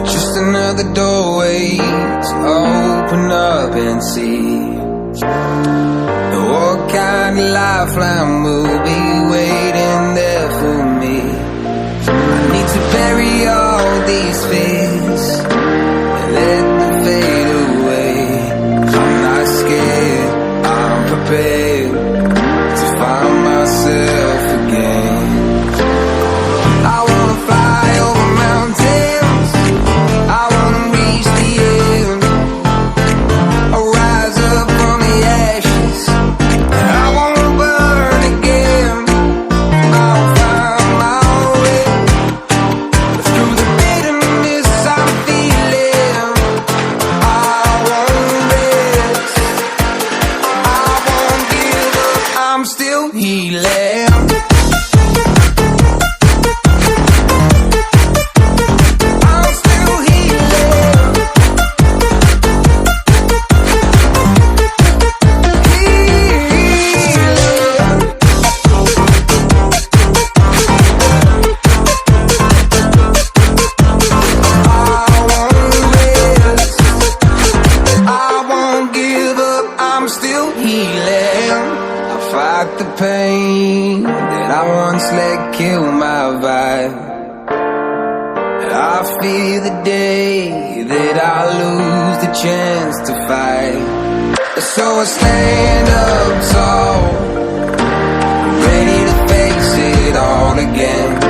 just another doorway to open up and see what kind of lifeline will be waiting there for me. I need to bury all these fears and let them fade away. I'm not scared, I'm prepared to find myself again. I wanna fly over mountains, I wanna reach the end. I'll rise up from the ashes, I wanna burn again. I'll find my way through the bitterness I'm feeling. I won't rest, I won't give up, I'm still healing. I'm still healing. I fight the pain that I once let kill my vibe. I fear the day that I lose the chance to fight. So I stand up tall, ready to face it all again.